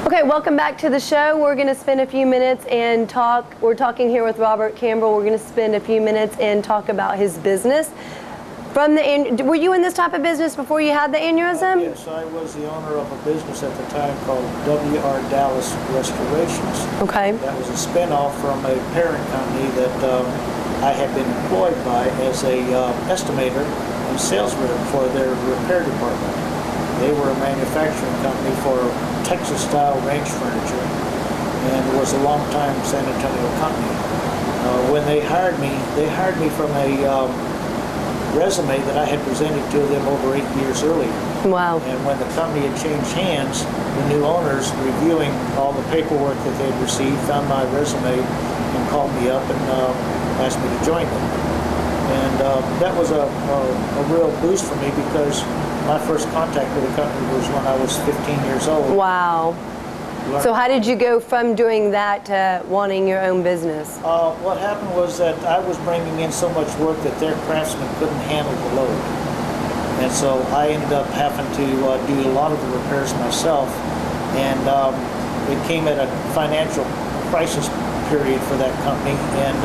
Okay, welcome back to the show. We're going to spend a few minutes and talk. We're talking here with Robert Campbell. We're going to spend a few minutes and talk about his business. Were you in this type of business before you had the aneurysm? Yes, I was the owner of a business at the time called W.R. Dallas Restorations. Okay. That was a spinoff from a parent company that I had been employed by as a estimator and sales rep for their repair department. They were a manufacturing company for Texas-style ranch furniture, and it was a long-time San Antonio company. When they hired me from a resume that I had presented to them over 8 years earlier. Wow. And when the company had changed hands, the new owners, reviewing all the paperwork that they had received, found my resume and called me up and asked me to join them. And that was a real boost for me, because my first contact with the company was when I was 15 years old. Wow. So how did you go from doing that to wanting your own business? What happened was that I was bringing in so much work that their craftsmen couldn't handle the load. And so I ended up having to do a lot of the repairs myself. And it came at a financial crisis period for that company. And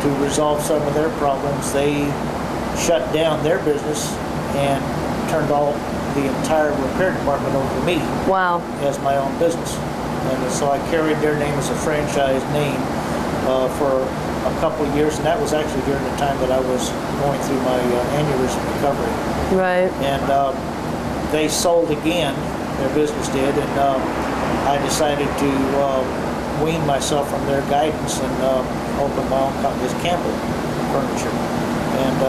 to resolve some of their problems, they shut down their business and turned the entire repair department over to me. Wow. As my own business. And so I carried their name as a franchise name for a couple of years, and that was actually during the time that I was going through my aneurysm recovery. Right. And they sold again, their business did, and I decided to wean myself from their guidance and open my own company as Campbell Furniture, and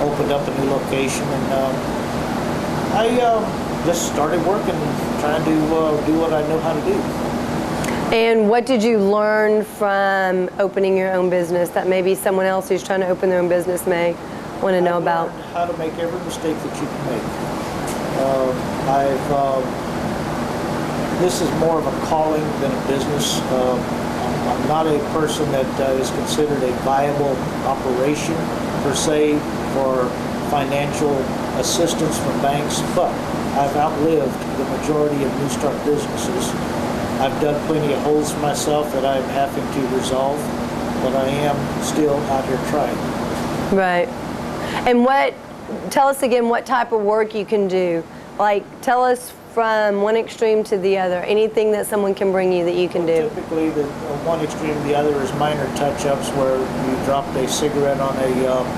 opened up a new location, and I just started working, trying to do what I know how to do. And what did you learn from opening your own business that maybe someone else who's trying to open their own business may want to know about? Learned how to make every mistake that you can make. This is more of a calling than a business. I'm not a person that is considered a viable operation per se for financial assistance from banks, but I've outlived the majority of new start businesses. I've dug plenty of holes for myself that I'm having to resolve, but I am still out here trying. Right. And tell us again what type of work you can do. Like, tell us from one extreme to the other, anything that someone can bring you that you can do. Typically, the one extreme to the other is minor touch-ups, where you dropped a cigarette on a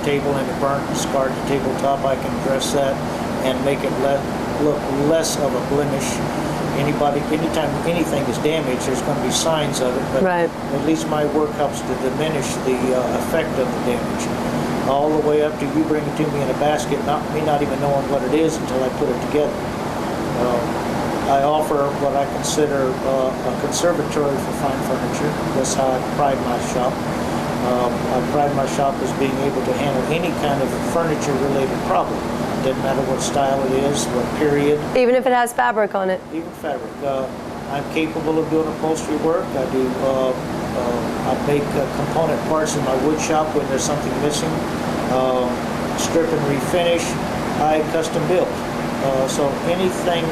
table and it burnt and scarred the tabletop. I can address that and make it look less of a blemish. Anytime anything is damaged, there's going to be signs of it, but right. At least my work helps to diminish the effect of the damage. All the way up to you bring it to me in a basket, me not even knowing what it is until I put it together. I offer what I consider a conservatory for fine furniture. That's how I pride my shop. I pride my shop as being able to handle any kind of furniture-related problem. It doesn't matter what style it is, what period. Even if it has fabric on it? Even fabric. I'm capable of doing upholstery work. I make component parts in my wood shop when there's something missing. Strip and refinish. I custom build. So anything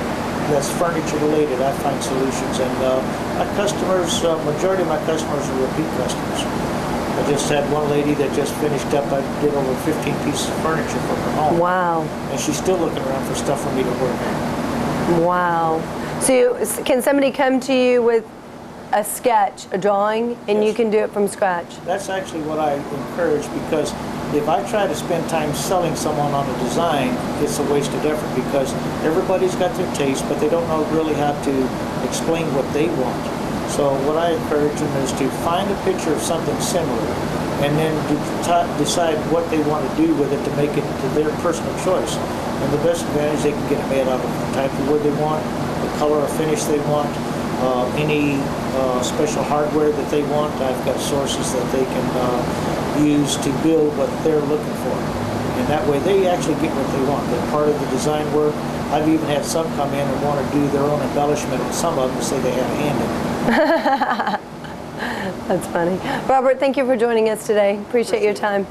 that's furniture related, I find solutions. And my customers, majority of my customers are repeat customers. I just had one lady that just finished up. I did over 15 pieces of furniture for her home. Wow. And she's still looking around for stuff for me to work on. Wow. So can somebody come to you with a sketch, a drawing, and Yes. you can do it from scratch? That's actually what I encourage, because if I try to spend time selling someone on a design, it's a waste of effort, because everybody's got their taste, but they don't know really how to explain what they want. So what I encourage them is to find a picture of something similar, and then decide what they want to do with it to make it to their personal choice. And the best advantage, they can get it made out of the type of wood they want, the color or finish they want, any special hardware that they want. I've got sources that they can use to build what they're looking for. And that way they actually get what they want. They're part of the design work. I've even had some come in and want to do their own embellishment, and some of them say they had a hand in it. That's funny. Robert, thank you for joining us today. Appreciate your time.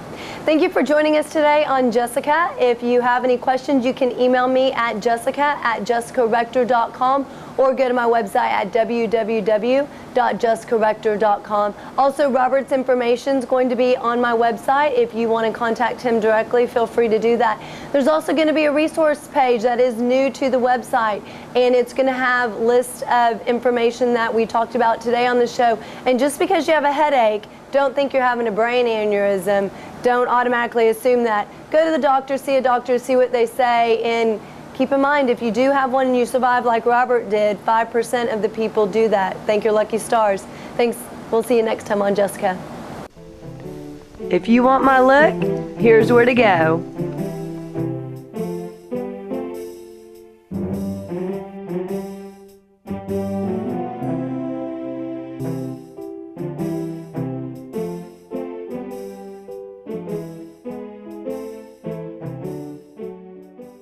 Thank you for joining us today on Jessica. If you have any questions, you can email me at jessica@jessicarector.com, or go to my website at www.jessicarector.com. Also, Robert's information is going to be on my website. If you want to contact him directly, feel free to do that. There's also going to be a resource page that is new to the website, and it's going to have lists of information that we talked about today on the show. And just because you have a headache, don't think you're having a brain aneurysm. Don't automatically assume that. Go to the doctor, see a doctor, see what they say, and keep in mind, if you do have one and you survive like Robert did, 5% of the people do that. Thank your lucky stars. Thanks. We'll see you next time on Jessica. If you want my look, here's where to go.